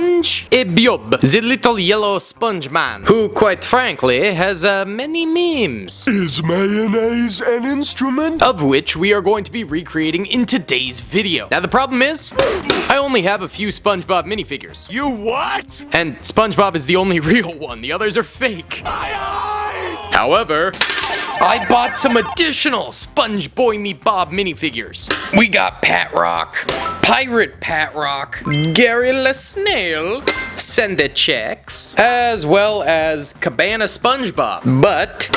SpongeBob, the little yellow sponge man, who quite frankly has many memes. Is mayonnaise an instrument? Of which we are going to be recreating in today's video. Now the problem is, I only have a few SpongeBob minifigures. You what? And SpongeBob is the only real one, the others are fake. However, I bought some additional SpongeBob minifigures. We got Pat Rock, Pirate Pat Rock, Gary the Snail, Send the Checks, as well as Cabana SpongeBob. But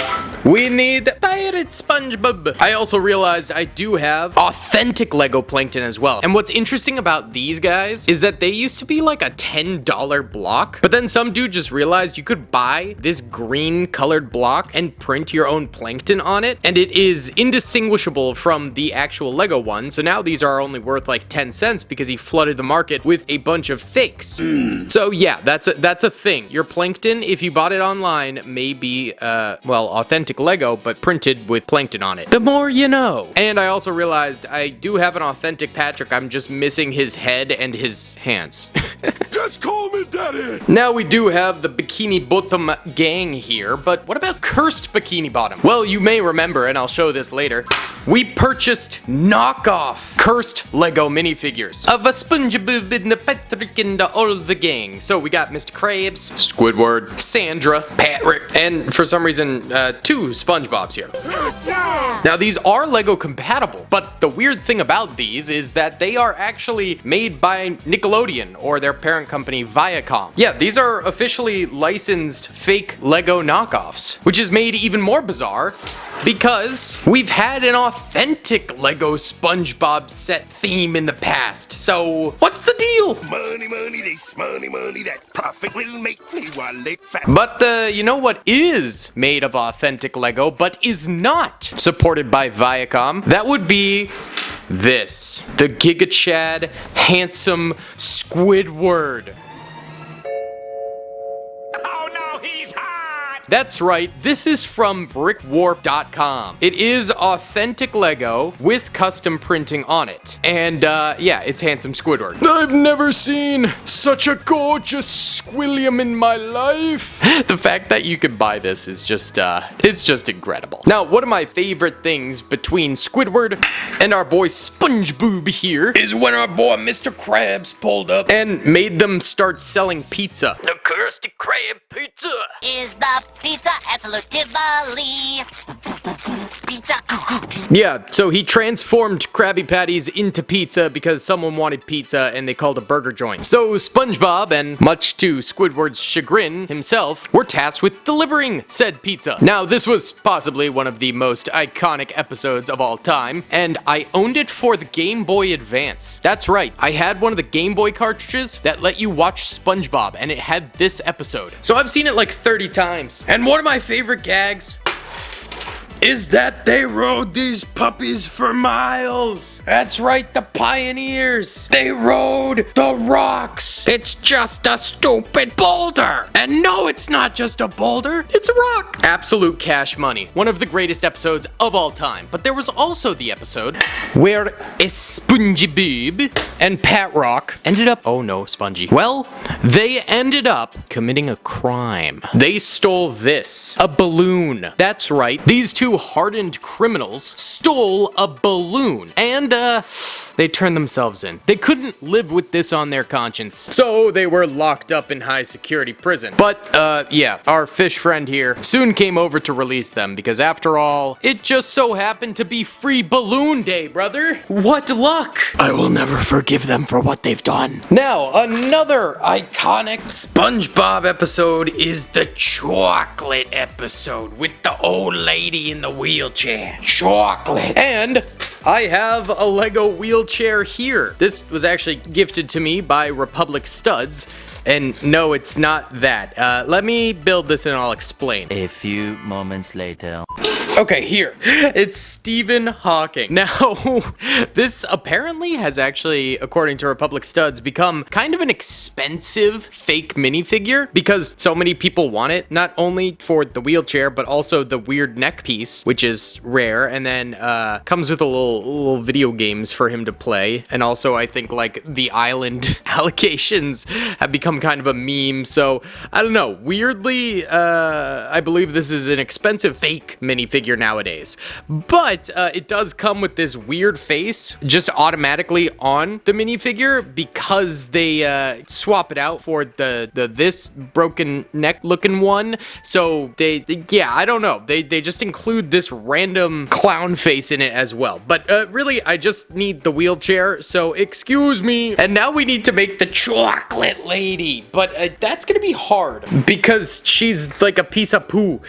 we need Pirate SpongeBob. I also realized I do have authentic Lego Plankton as well. And what's interesting about these guys is that they used to be like a $10 block, but then some dude just realized you could buy this green colored block and print your own plankton on it, and it is indistinguishable from the actual Lego one. So now these are only worth like 10 cents because he flooded the market with a bunch of fakes. So yeah, that's a thing. Your plankton, if you bought it online, may be well, authentic Lego, but printed with plankton on it. The more you know. And I also realized I do have an authentic Patrick. I'm just missing his head and his hands. Just call me daddy. Now we do have the Bikini Bottom gang here, but what about cursed Bikini Bottom? Well, you may remember, and I'll show this later, we purchased knockoff cursed Lego minifigures of a SpongeBob and the Patrick and all the gang. So we got Mr. Krabs, Squidward, Sandra, Patrick, and for some reason, 2 SpongeBobs here. Now these are Lego compatible, but the weird thing about these is that they are actually made by Nickelodeon or their parent company Viacom. Yeah, these are officially licensed fake Lego knockoffs, which is made even more bizarre because we've had an authentic Lego SpongeBob set theme in the past. So what's the deal? Money, this money, that profit will make me wallet fat. But you know what is made of authentic Lego but is not supported by Viacom? That would be this, the Giga Chad Handsome Squidward. Oh no, he's hot! That's right, this is from brickwarp.com. It is authentic Lego with custom printing on it. And yeah, it's Handsome Squidward. I've never seen such a gorgeous squillium in my life. The fact that you could buy this is just, it's just incredible. Now, one of my favorite things between Squidward and our boy SpongeBob here is when our boy Mr. Krabs pulled up and made them start selling pizza. The Krusty Krab pizza. Is the pizza absolutely pizza? Yeah, so he transformed Krabby Patties into pizza because someone wanted pizza and they called a burger joint. So SpongeBob, and much to Squidward's chagrin himself, were tasked with delivering said pizza. Now, this was possibly one of the most iconic episodes of all time, and I owned it for the Game Boy Advance. That's right, I had one of the Game Boy cartridges that let you watch SpongeBob, and it had this episode. So I've seen it like 30 times. And one of my favorite gags is that they rode these puppies for miles. That's right, the pioneers. They rode the rocks. It's just a stupid boulder. And no, it's not just a boulder, it's a rock. Absolute cash money. One of the greatest episodes of all time. But there was also the episode where a SpongeBob and Pat Rock ended up, oh no, Spongy. Well, they ended up committing a crime. They stole this, a balloon. That's right, these two hardened criminals stole a balloon and they turned themselves in. They couldn't live with this on their conscience, so they were locked up in high security prison. But yeah, our fish friend here soon came over to release them because after all, it just so happened to be free balloon day, brother. What luck! I will never forgive them for what they've done. Now, another iconic SpongeBob episode is the chocolate episode with the old lady in the wheelchair. Chocolate. And I have a Lego wheelchair here. This was actually gifted to me by Republic Studs. And no, it's not that. Let me build this and I'll explain. A few moments later. Okay, here. It's Stephen Hawking. Now, this apparently has actually, according to Republic Studs, become kind of an expensive fake minifigure because so many people want it, not only for the wheelchair, but also the weird neck piece, which is rare, and then comes with a little little video games for him to play. And also, I think like the island allocations have become kind of a meme. So I don't know. Weirdly, I believe this is an expensive fake minifigure nowadays, but it does come with this weird face just automatically on the minifigure because they swap it out for this broken neck looking one. So yeah, I don't know. They just include this random clown face in it as well. But really, I just need the wheelchair. So excuse me. And now we need to make the chocolate lady, but that's gonna be hard because she's like a piece of poo.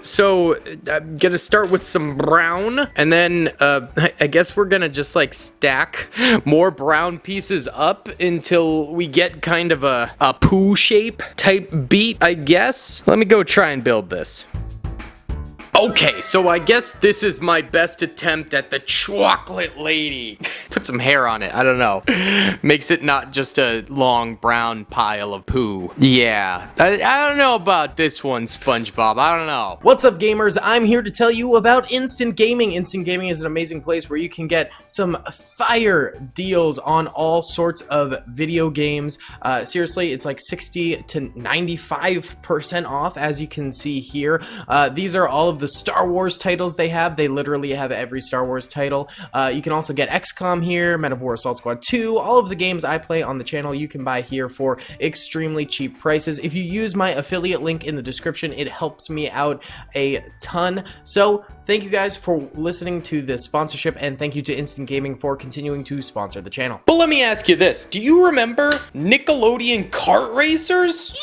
So I'm gonna start with some brown, and then I guess we're gonna just like stack more brown pieces up until we get kind of a poo shape type beat, I guess. Let me go try and build this. Okay, so I guess this is my best attempt at the chocolate lady. Put some hair on it, I don't know. Makes it not just a long brown pile of poo. Yeah, I don't know about this one, SpongeBob, I don't know. What's up, gamers? I'm here to tell you about Instant Gaming. Instant Gaming is an amazing place where you can get some fire deals on all sorts of video games. Seriously, it's like 60 to 95% off, as you can see here. These are all of the Star Wars titles they have. They literally have every Star Wars title. You can also get XCOM here, Men of War Assault Squad 2, all of the games I play on the channel you can buy here for extremely cheap prices. If you use my affiliate link in the description, it helps me out a ton. So thank you guys for listening to this sponsorship, and thank you to Instant Gaming for continuing to sponsor the channel. But let me ask you this, do you remember Nickelodeon kart racers?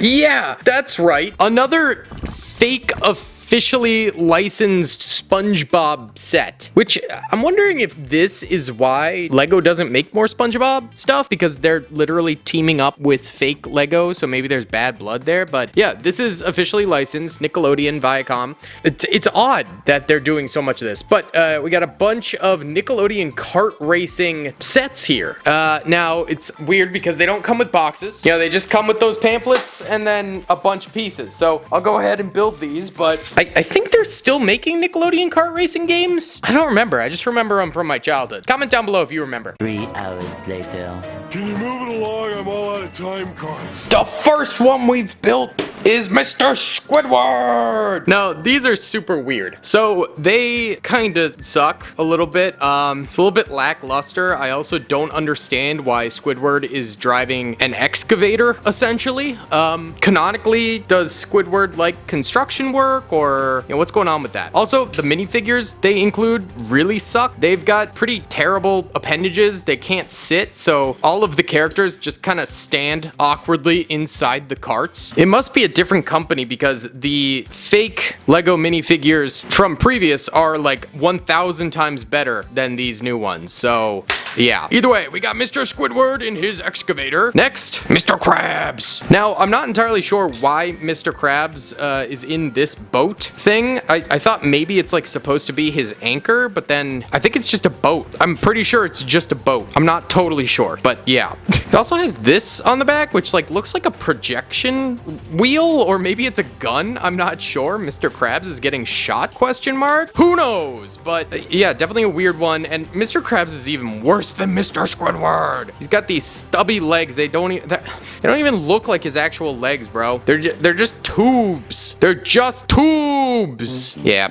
Yeah, that's right. Another fake officially licensed SpongeBob set, which I'm wondering if this is why LEGO doesn't make more SpongeBob stuff, because they're literally teaming up with fake LEGO, so maybe there's bad blood there. But yeah, this is officially licensed, Nickelodeon, Viacom. It's odd that they're doing so much of this, but we got a bunch of Nickelodeon kart racing sets here. Now, it's weird because they don't come with boxes. You know, they just come with those pamphlets and then a bunch of pieces. So I'll go ahead and build these, but I think they're still making Nickelodeon kart racing games? I don't remember. I just remember them from my childhood. Comment down below if you remember. 3 hours later. Can you move it along? I'm all out of time cards. The first one we've built is Mr. Squidward. Now, these are super weird. So they kind of suck a little bit. It's a little bit lackluster. I also don't understand why Squidward is driving an excavator, essentially. Canonically, does Squidward like construction work, or you know, what's going on with that? Also, the minifigures they include really suck. They've got pretty terrible appendages. They can't sit, so all of the characters just kind of stand awkwardly inside the carts. It must be a different company because the fake LEGO minifigures from previous are like 1,000 times better than these new ones. So yeah, either way, we got Mr. Squidward in his excavator. Next, Mr. Krabs. Now, I'm not entirely sure why Mr. Krabs is in this boat thing. I thought maybe it's like supposed to be his anchor, but then I think it's just a boat. I'm pretty sure it's just a boat. I'm not totally sure, but yeah. It also has this on the back, which like looks like a projection wheel, or maybe it's a gun. I'm not sure. Mr. Krabs is getting shot, question mark? Who knows? But yeah, definitely a weird one. And Mr. Krabs is even worse than Mr. Squidward. He's got these stubby legs. They don't even look like his actual legs, bro. They're just tubes. They're just tubes. Yeah.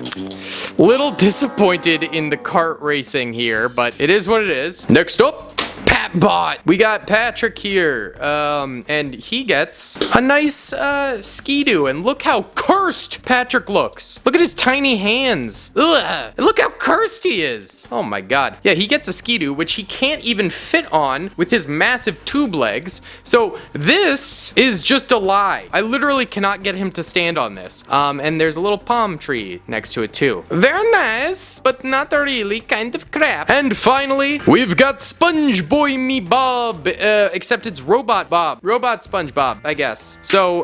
Little disappointed in the kart racing here, but it is what it is. Next up, Patbot. We got Patrick here, and he gets a nice ski-doo, and look how cursed Patrick looks. Look at his tiny hands. Ugh. And look how cursed he is. Oh my god. Yeah, he gets a ski-doo, which he can't even fit on with his massive tube legs. So this is just a lie. I literally cannot get him to stand on this. And there's a little palm tree next to it too. Very nice, but not really, kind of crap. And finally, we've got SpongeBob SpongeBobMemes, except it's Robot SpongeBob, I guess. So,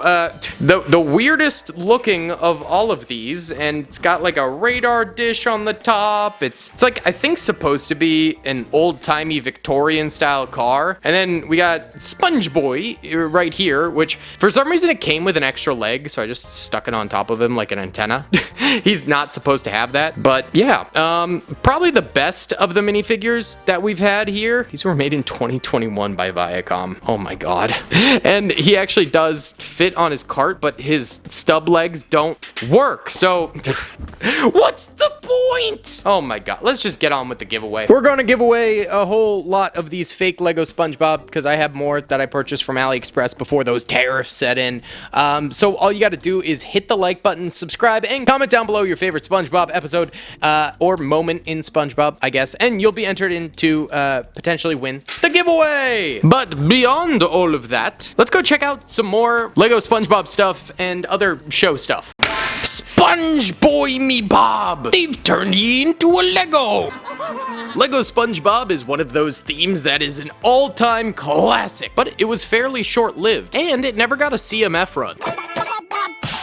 the weirdest looking of all of these, and it's got like a radar dish on the top. It's like, I think, supposed to be an old-timey Victorian style car. And then we got Sponge Boy right here, which for some reason it came with an extra leg, so I just stuck it on top of him like an antenna. He's not supposed to have that, but yeah, probably the best of the minifigures that we've had here. These were made in 2021 by Viacom. Oh my god. And he actually does fit on his cart, but his stub legs don't work, so what's the point? Oh my god, let's just get on with the giveaway. We're going to give away a whole lot of these fake Lego SpongeBob because I have more that I purchased from AliExpress before those tariffs set in. So all you got to do is hit the like button, subscribe, and comment down below your favorite SpongeBob episode or moment in SpongeBob, I guess, and you'll be entered into potentially win the giveaway. But beyond all of that, let's go check out some more Lego SpongeBob stuff and other show stuff. Sponge Boy Me Bob! They've turned ye into a Lego! Lego SpongeBob is one of those themes that is an all-time classic, but it was fairly short-lived, and it never got a CMF run.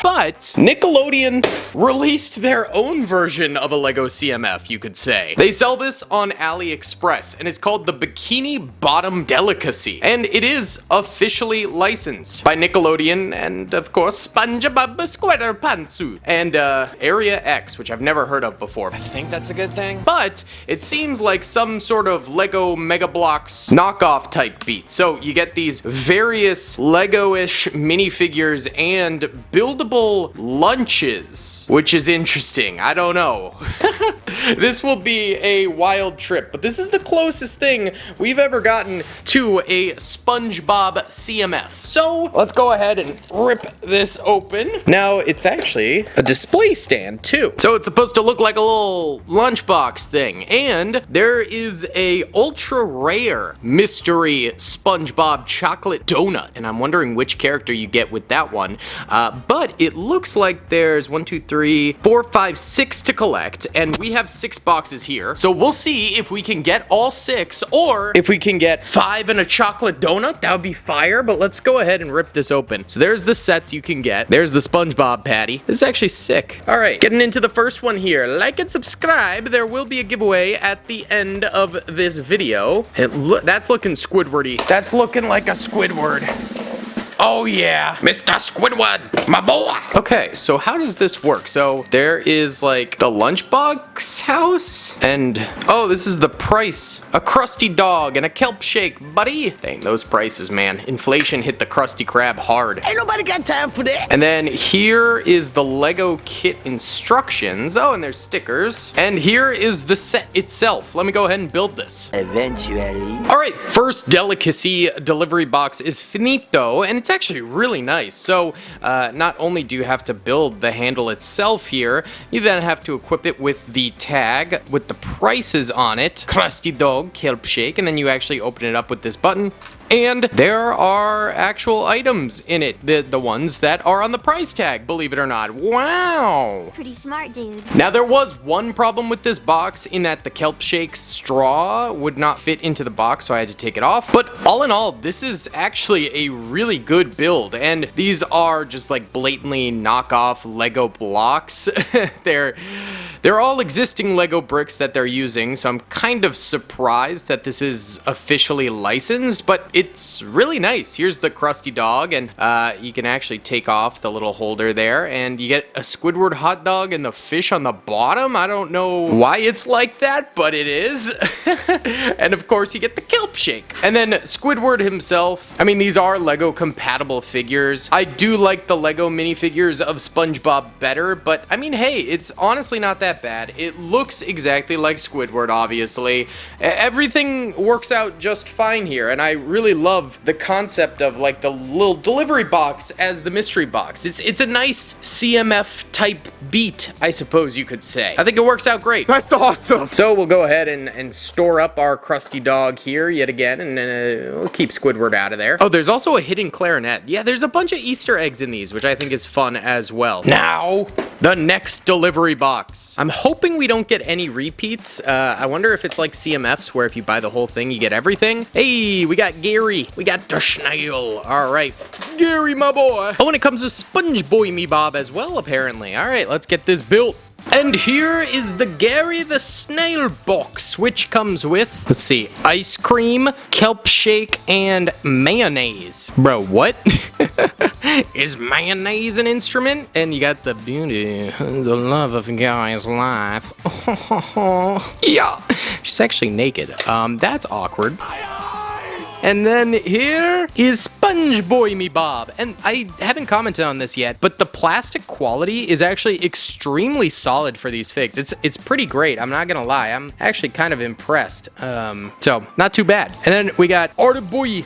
But Nickelodeon released their own version of a Lego CMF, you could say. They sell this on AliExpress, and it's called the Bikini Bottom Delicacy. And it is officially licensed by Nickelodeon and, of course, SpongeBob Squidward and Area X, which I've never heard of before. I think that's a good thing. But it seems like some sort of Lego Mega Bloks knockoff type beat. So you get these various Lego-ish minifigures and buildable lunches, which is interesting. I don't know. This will be a wild trip, but this is the closest thing we've ever gotten to a SpongeBob CMF. So let's go ahead and rip this open. Now it's actually a display stand too. So it's supposed to look like a little lunchbox thing, and there is a ultra rare mystery SpongeBob chocolate donut, and I'm wondering which character you get with that one. But it looks like there's 1, 2, 3, 4, 5, 6 to collect, and we have 6 boxes here. So we'll see if we can get all 6, or if we can get 5 and a chocolate donut. That would be fire, but let's go ahead and rip this open. So there's the sets you can get. There's the SpongeBob patty. This is actually sick. All right, getting into the first one here. Like and subscribe. There will be a giveaway at the end of this video. That's looking Squidwardy. That's looking like a Squidward. Oh yeah, Mr. Squidward, my boy. Okay, so how does this work? So there is like the lunchbox house, and oh, this is the price. A krusty dog and a kelp shake, buddy. Dang, those prices, man. Inflation hit the Krusty Krab hard. Ain't nobody got time for that. And then here is the Lego kit instructions. Oh, and there's stickers. And here is the set itself. Let me go ahead and build this. Eventually. All right, first delicacy delivery box is finito, and it's actually really nice. So not only do you have to build the handle itself here, you then have to equip it with the tag with the prices on it, krusty dog, kelp shake, and then you actually open it up with this button. And there are actual items in it, the ones that are on the price tag, believe it or not. Wow! Pretty smart, dude. Now, there was one problem with this box in that the kelp shake straw would not fit into the box, so I had to take it off. But all in all, this is actually a really good build, and these are just like blatantly knockoff Lego blocks. They're all existing Lego bricks that they're using, so I'm kind of surprised that this is officially licensed, but it's really nice. Here's the krusty dog, and you can actually take off the little holder there, and you get a Squidward hot dog and the fish on the bottom. I don't know why it's like that, but it is. And of course, you get the kelp shake. And then Squidward himself, I mean, these are Lego compatible figures. I do like the Lego minifigures of SpongeBob better, but I mean, hey, it's honestly not that bad. It looks exactly like Squidward, obviously. Everything works out just fine here, and I really love the concept of like the little delivery box as the mystery box. It's a nice CMF type beat, I suppose you could say. I think it works out great. That's awesome. So we'll go ahead and store store up our krusty dog here yet again, and we'll keep Squidward out of there. Oh, there's also a hidden clarinet. Yeah, there's a bunch of Easter eggs in these, which I think is fun as well. Now, the next delivery box. I'm hoping we don't get any repeats. I wonder if it's like CMFs, where if you buy the whole thing, you get everything. Hey, we got Gary. We got the snail. All right, Gary, my boy. Oh, and it comes with SpongeBob as well, apparently. All right, let's get this built. And here is the Gary the Snail box, which comes with, let's see, ice cream, kelp shake, and mayonnaise. Bro, what? Is mayonnaise an instrument? And you got the beauty, the love of a guy's life. Yeah, she's actually naked. That's awkward. And then here is SpongeBob. And I haven't commented on this yet, but the plastic quality is actually extremely solid for these figs. It's pretty great. I'm not gonna lie. I'm actually kind of impressed. So not too bad. And then we got Boy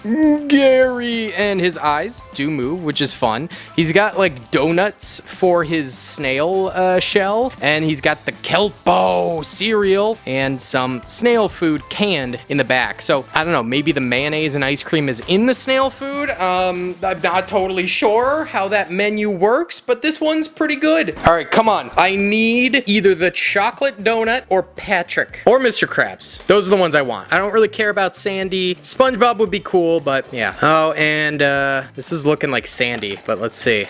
Gary, and his eyes do move, which is fun. He's got like donuts for his snail shell, and he's got the Kelpo cereal and some snail food canned in the back. So I don't know, maybe the mayonnaise and ice cream is in the snail food. I'm not totally sure how that menu works, but this one's pretty good. All right, come on. I need either the chocolate donut or Patrick or Mr. Krabs. Those are the ones I want. I don't really care about Sandy. SpongeBob would be cool, but yeah. Oh, and this is looking like Sandy, but let's see.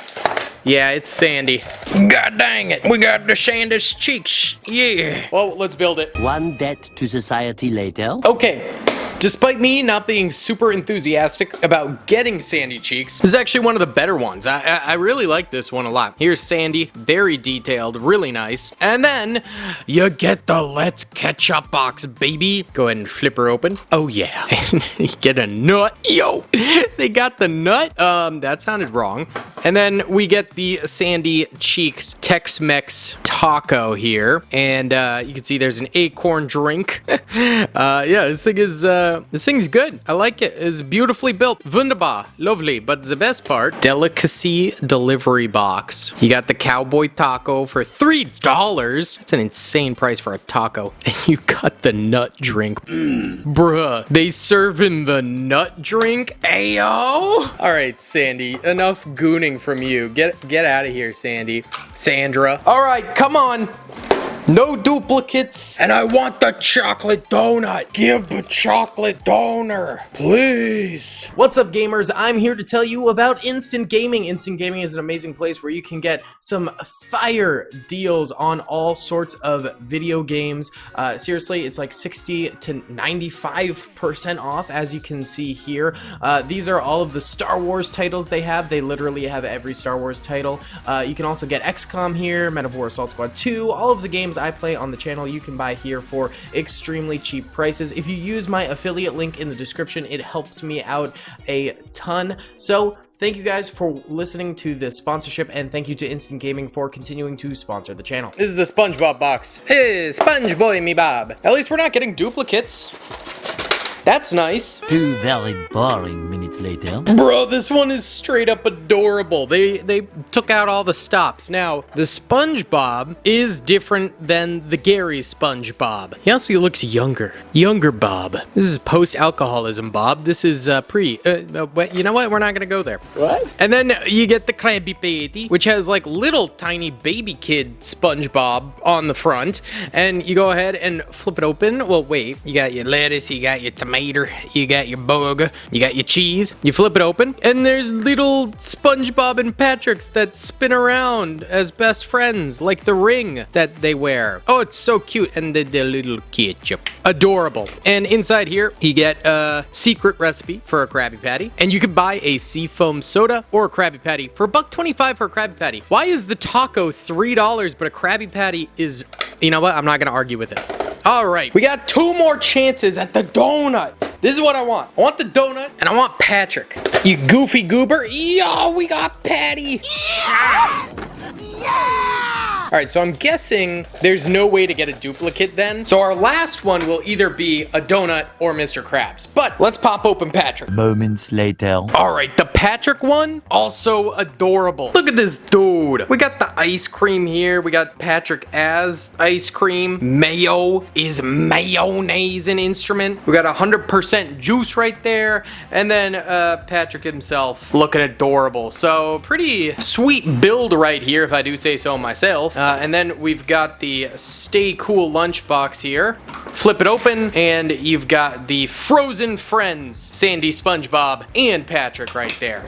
Yeah, it's Sandy. God dang it. We got the Sandy's cheeks. Yeah. Well, let's build it. One debt to society later. Okay. Despite me not being super enthusiastic about getting Sandy cheeks, this is actually one of the better ones. I really like this one a lot. Here's Sandy, very detailed, really nice. And then you get the Let's Ketchup box, baby. Go ahead and flip her open. Oh yeah, you get a nut. Yo, they got the nut. That sounded wrong. And then we get the Sandy Cheeks Tex-Mex taco here. And you can see there's an acorn drink. Yeah, this thing's good. I like it. It's beautifully built. Wunderbar. Lovely. But the best part, delicacy delivery box. You got the cowboy taco for $3. That's an insane price for a taco. And you got the nut drink. Bruh. They serving the nut drink? Ayo. All right, Sandy. Enough gooning from you. Get out of here, Sandy. Sandra. All right, come on. No duplicates, and I want the chocolate donut. Give the chocolate donor, please. What's up, gamers? I'm here to tell you about Instant Gaming. Instant Gaming is an amazing place where you can get some fire deals on all sorts of video games. Seriously, it's like 60 to 95% off, as you can see here. These are all of the Star Wars titles they have. They literally have every Star Wars title. You can also get XCOM here, Men of War Assault Squad 2, all of the games I play on the channel you can buy here for extremely cheap prices. If you use my affiliate link in the description, it helps me out a ton. So thank you guys for listening to this sponsorship, and thank you to Instant Gaming for continuing to sponsor the channel. This is the SpongeBob box. Hey, SpongeBob. At least we're not getting duplicates. That's nice. 2 very boring minutes later. Bro, this one is straight up adorable. They took out all the stops. Now, the SpongeBob is different than the Gary SpongeBob. He also looks younger. Younger Bob. This is post-alcoholism Bob. This is pre. You know what? We're not gonna go there. What? And then you get the Krabby Patty, which has like little tiny baby kid SpongeBob on the front. And you go ahead and flip it open. Well, wait. You got your lettuce, you got your tomato, you got your burger, you got your cheese. You flip it open, and there's little SpongeBob and Patrick's that spin around as best friends, like the ring that they wear. Oh, it's so cute. And the little ketchup. Adorable. And inside here, you get a secret recipe for a Krabby Patty, and you can buy a seafoam soda or a Krabby Patty for $1.25 for a Krabby Patty. Why is the taco $3, but a Krabby Patty is, you know what? I'm not gonna argue with it. All right, we got 2 more chances at the donut. This is what I want. I want the donut, and I want Patrick. You goofy goober. Yo, we got Patty. Yeah! Yeah! Alright, so I'm guessing there's no way to get a duplicate then. So our last one will either be a donut or Mr. Krabs. But let's pop open Patrick. Moments later. Alright, the Patrick one, also adorable. Look at this dude. We got the ice cream here. We got Patrick as ice cream. Mayo is mayonnaise an instrument. We got 100% juice right there. And then Patrick himself looking adorable. So pretty sweet build right here, if I do say so myself. And then we've got the Stay Cool lunchbox here. Flip it open, and you've got the Frozen Friends, Sandy, SpongeBob, and Patrick right there.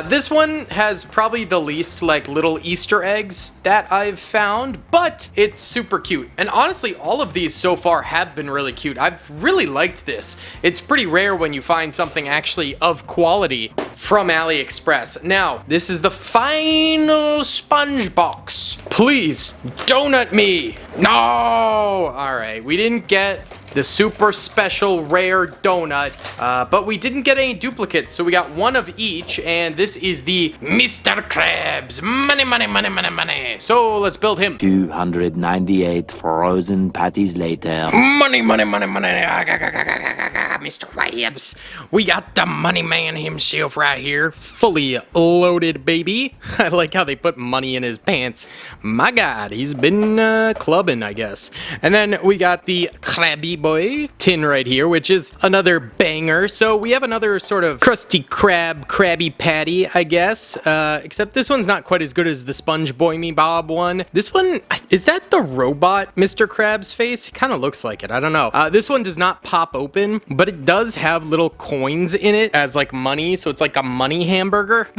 This one has probably the least like little Easter eggs that I've found, but it's super cute. And honestly, all of these so far have been really cute. I've really liked this. It's pretty rare when you find something actually of quality from AliExpress. Now, this is the final sponge box. Please, donut me. No! Alright, we didn't get the super special rare donut, but we didn't get any duplicates, so we got one of each, and this is the Mr. Krabs. Money, money, money, money, money. So let's build him. 298 frozen patties later. Money, money, money, money. Mr. Krabs. We got the money man himself right here. Fully loaded, baby. I like how they put money in his pants. My God, he's been clubbing, I guess. And then we got the Krabby Boy tin right here, which is another banger. So we have another sort of crusty Krabby Patty, I guess. Except this one's not quite as good as the SpongeBobMemes one. This one, is that the robot Mr. Krabs face? It kind of looks like it. I don't know. This one does not pop open, but it does have little coins in it as like money. So it's like a money hamburger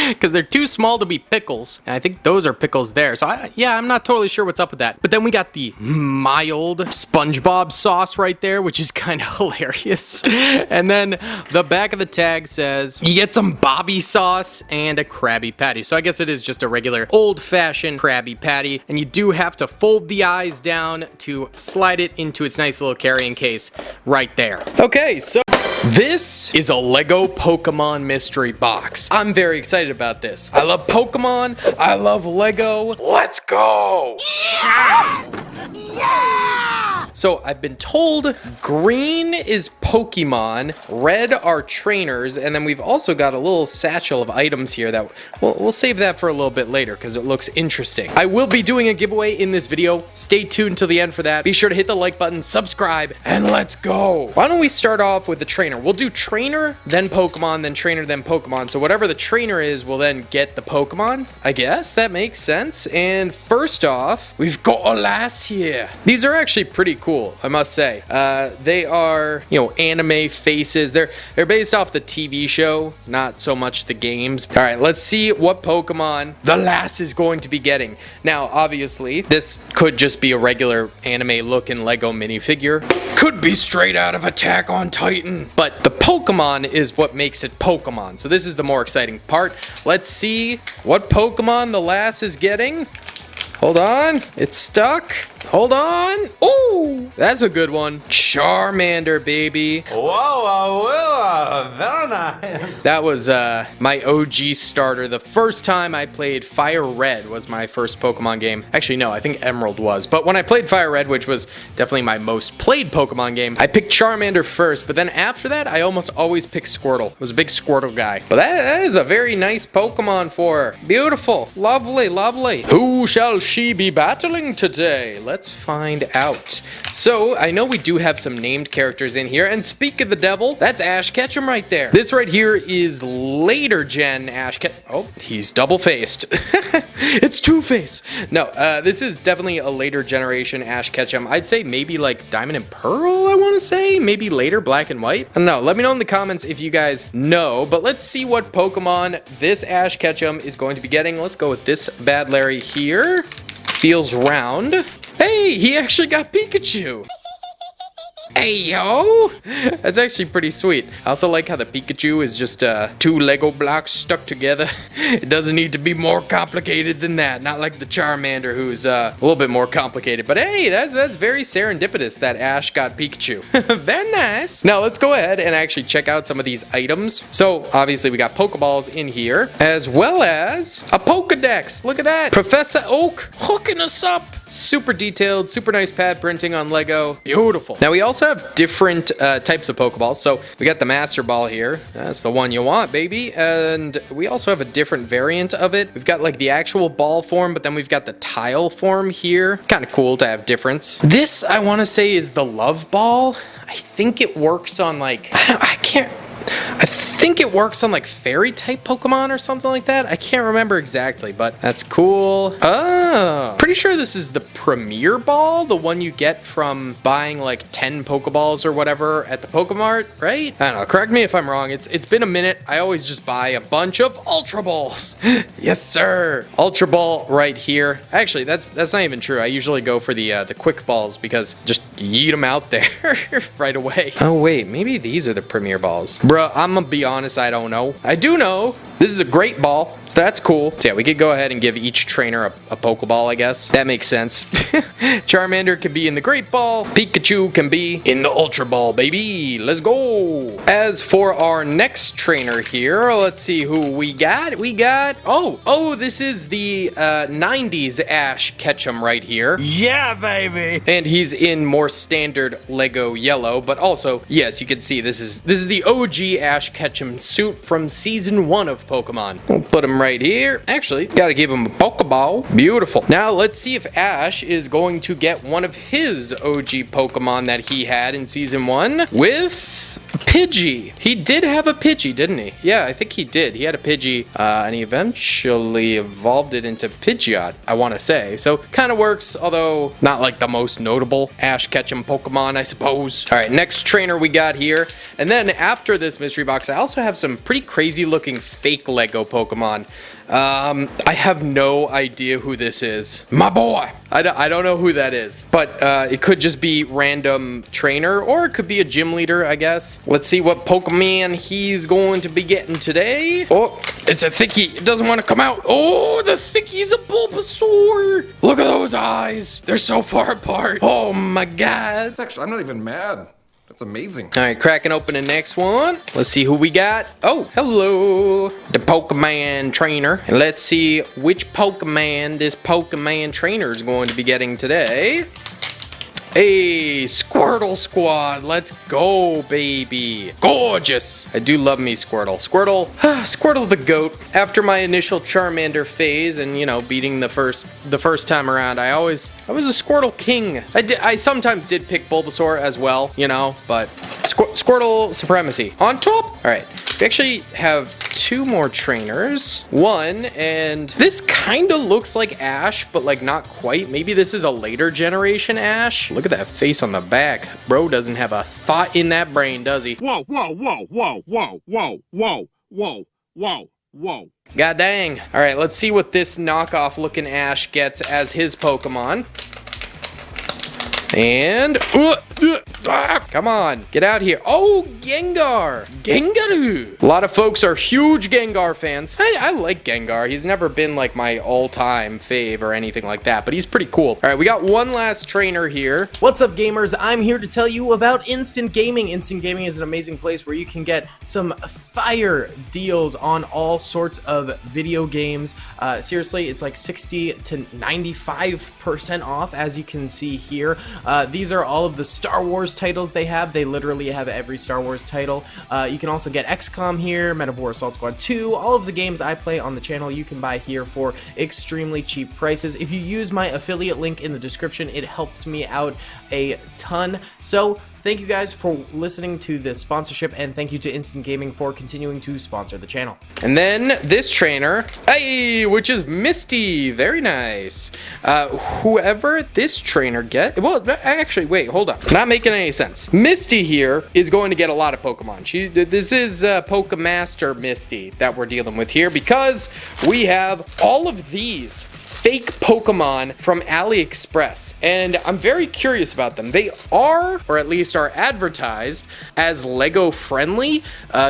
because they're too small to be pickles. And I think those are pickles there. So yeah, I'm not totally sure what's up with that. But then we got the mild SpongeBob sauce right there, which is kind of hilarious. And then the back of the tag says you get some Bobby sauce and a Krabby Patty. So I guess it is just a regular old-fashioned Krabby Patty, and you do have to fold the eyes down to slide it into its nice little carrying case right there. Okay, so this is a LEGO Pokemon mystery box. I'm very excited about this. I love Pokemon. I love LEGO. Let's go! So I've been told green is Pokemon, red are trainers, and then we've also got a little satchel of items here that we'll save that for a little bit later because it looks interesting. I will be doing a giveaway in this video. Stay tuned till the end for that. Be sure to hit the like button, subscribe, and let's go. Why don't we start off with the trainer? We'll do trainer, then Pokemon, then trainer, then Pokemon. So whatever the trainer is, we'll then get the Pokemon. I guess that makes sense. And first off, we've got a lass here. These are actually pretty cool, I must say. They are, you know, anime faces. They're based off the TV show, not so much the games. All right, let's see what Pokemon the lass is going to be getting. Now, obviously, this could just be a regular anime-looking LEGO minifigure. Could be straight out of Attack on Titan. But the Pokemon is what makes it Pokemon. So this is the more exciting part. Let's see what Pokemon the lass is getting. Hold on, it's stuck. Hold on. Ooh, that's a good one. Charmander, baby. Whoa, very nice. That was my OG starter. The first time I played Fire Red was my first Pokemon game. Actually, no, I think Emerald was. But when I played Fire Red, which was definitely my most played Pokemon game, I picked Charmander first. But then after that, I almost always picked Squirtle. I was a big Squirtle guy. But that is a very nice Pokemon for her. Beautiful. Lovely, lovely. Who shall she be battling today? Let's find out. So, I know we do have some named characters in here, and speak of the devil, that's Ash Ketchum right there. This right here is later gen Ash Ketchum. Oh, he's double-faced. It's Two-Face. No, this is definitely a later generation Ash Ketchum. I'd say maybe like Diamond and Pearl, I want to say. Maybe later Black and White. I don't know. Let me know in the comments if you guys know, but let's see what Pokemon this Ash Ketchum is going to be getting. Let's go with this bad Larry here. Feels round. Hey, he actually got Pikachu. Hey, yo! That's actually pretty sweet. I also like how the Pikachu is just two Lego blocks stuck together. It doesn't need to be more complicated than that. Not like the Charmander, who's a little bit more complicated. But hey, that's very serendipitous that Ash got Pikachu. Very nice. Now let's go ahead and actually check out some of these items. So obviously we got Pokeballs in here, as well as a Pokedex. Look at that. Professor Oak hooking us up. Super detailed, super nice pad printing on Lego. Beautiful. Now we also have different types of Pokeballs. So we got the Master Ball here. That's the one you want, baby. And we also have a different variant of it. We've got like the actual ball form, but then we've got the tile form here. Kind of cool to have difference. This, I want to say, is the Love Ball. I think it works on like, I think it works on like fairy type Pokemon or something like that. I can't remember exactly, but that's cool. Oh, pretty sure this is the Premier Ball, the one you get from buying like 10 Pokeballs or whatever at the Pokemart, right? I don't know, correct me if I'm wrong. It's been a minute. I always just buy a bunch of Ultra Balls. Yes, sir. Ultra Ball right here. Actually, that's not even true. I usually go for the Quick Balls because just yeet them out there right away. Oh wait, maybe these are the Premier Balls. Bruh, I'm gonna be honest, I don't know. I do know this is a great ball, so that's cool. So yeah, we could go ahead and give each trainer a Pokeball, I guess. That makes sense. Charmander can be in the Great Ball. Pikachu can be in the Ultra Ball, baby. Let's go. As for our next trainer here, let's see who we got. We got, oh, this is the 90s Ash Ketchum right here. Yeah, baby. And he's in more standard Lego yellow, but also, yes, you can see this is the OG Ash Ketchum suit from season 1 of Pokemon. We'll put him right here. Actually, gotta give him a Pokeball. Beautiful. Now let's see if Ash is going to get one of his OG Pokemon that he had in season 1 with Pidgey. He did have a Pidgey, didn't he? Yeah, I think he did. He had a Pidgey, and he eventually evolved it into Pidgeot, I want to say. So, kind of works, although not like the most notable Ash Ketchum Pokemon, I suppose. All right, next trainer we got here. And then after this mystery box, I also have some pretty crazy looking fake Lego Pokemon. I have no idea who this is. My boy! I don't know who that is. But it could just be random trainer, or it could be a gym leader, I guess. Let's see what Pokemon he's going to be getting today. Oh, it's a Thickie. It doesn't want to come out. Oh, the Thickie's a Bulbasaur! Look at those eyes. They're so far apart. Oh my god. Actually, I'm not even mad. That's amazing. All right, cracking open the next one. Let's see who we got. Oh, hello. The Pokemon trainer. And let's see which Pokemon this Pokemon trainer is going to be getting today. Hey, Squirtle Squad. Let's go, baby. Gorgeous. I do love me Squirtle. Squirtle the GOAT. After my initial Charmander phase and, you know, beating the first time around, I was a Squirtle king. I sometimes did pick Bulbasaur as well, you know, but Squirtle supremacy. On top. All right. We actually have 2 more trainers. One, and this kind of looks like Ash, but like not quite. Maybe this is a later generation Ash. Look at that face on the back. Bro doesn't have a thought in that brain, does he? Whoa, whoa, whoa, whoa, whoa, whoa, whoa, whoa, whoa, whoa. God dang. All right, let's see what this knockoff looking Ash gets as his Pokemon. And come on, get out here. Oh, Gengar. Gengaru. A lot of folks are huge Gengar fans. I like Gengar. He's never been like my all-time fave or anything like that, but he's pretty cool. All right, we got one last trainer here. What's up, gamers? I'm here to tell you about Instant Gaming. Instant Gaming is an amazing place where you can get some fire deals on all sorts of video games. Seriously, it's like 60 to 95% off, as you can see here. These are all of the Star Wars titles they have. They literally have every Star Wars title. You can also get XCOM here, Metaphor Assault Squad 2. All of the games I play on the channel you can buy here for extremely cheap prices. If you use my affiliate link in the description, it helps me out a ton. So thank you guys for listening to this sponsorship, and thank you to Instant Gaming for continuing to sponsor the channel. And then this trainer, hey, which is Misty. Very nice. Whoever this trainer gets, well, actually, wait, hold up. Not making any sense. Misty here is going to get a lot of Pokemon. This is Pokemaster Misty that we're dealing with here, because we have all of these fake Pokemon from AliExpress, and I'm very curious about them. They are, or at least are advertised as Lego friendly,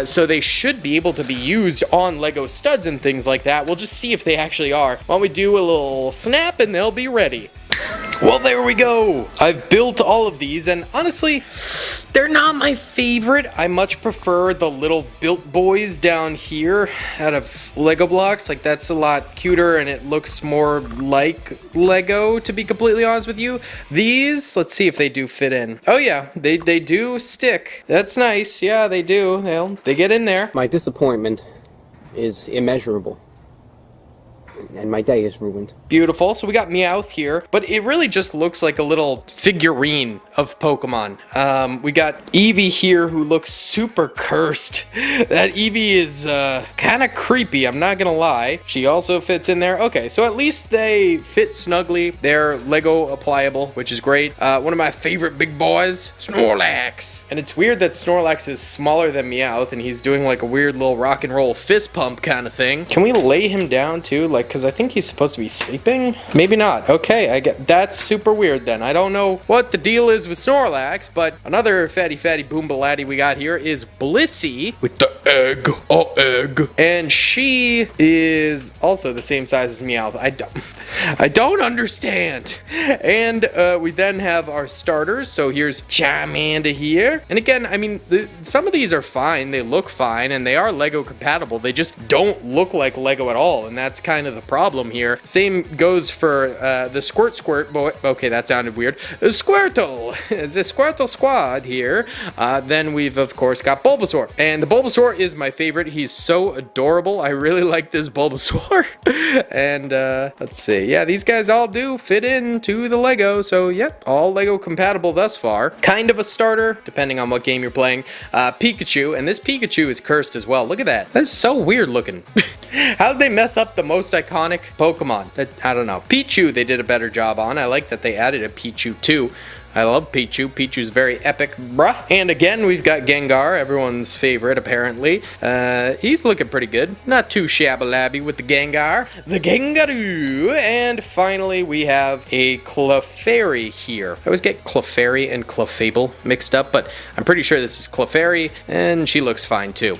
so they should be able to be used on Lego studs and things like that. We'll just see if they actually are. Why don't we do a little snap and they'll be ready. Well, there we go. I've built all of these, and honestly, they're not my favorite. I much prefer the little built boys down here out of Lego blocks. Like, that's a lot cuter, and it looks more like Lego, to be completely honest with you. These, let's see if they do fit in. Oh yeah, they do stick. That's nice. Yeah, they do. They get in there. My disappointment is immeasurable, and my day is ruined. Beautiful. So we got Meowth here, but it really just looks like a little figurine of Pokemon. We got Eevee here, who looks super cursed. That Eevee is kind of creepy, I'm not gonna lie. She also fits in there. Okay, so at least they fit snugly. They're Lego applicable, which is great. One of my favorite big boys, Snorlax. And it's weird that Snorlax is smaller than Meowth, and he's doing like a weird little rock and roll fist pump kind of thing. Can we lay him down too? Like, because I think he's supposed to be sleeping? Maybe not. Okay, I get that's super weird then. I don't know what the deal is with Snorlax, but another fatty boombalatti we got here is Blissey with the egg. And she is also the same size as Meowth. I don't understand. And we then have our starters. So here's Charmander here. And again, I mean, some of these are fine. They look fine, and they are Lego compatible. They just don't look like Lego at all, and that's kind of the problem here. Same goes for the Squirt boy. Okay, that sounded weird. The Squirtle. The Squirtle squad here. Then we've, of course, got Bulbasaur. And the Bulbasaur is my favorite. He's so adorable. I really like this Bulbasaur. And let's see. Yeah, these guys all do fit into the Lego. So, yep, all Lego compatible thus far. Kind of a starter, depending on what game you're playing. Pikachu. And this Pikachu is cursed as well. Look at that. That's so weird looking. How did they mess up the most iconic Pokemon? I don't know. Pichu they did a better job on. I like that they added a Pichu too. I love Pichu. Pichu's very epic, bruh. And again, we've got Gengar, everyone's favorite, apparently. He's looking pretty good. Not too shabby-labby with the Gengar. The Gengaroo! And finally, we have a Clefairy here. I always get Clefairy and Clefable mixed up, but I'm pretty sure this is Clefairy, and she looks fine too.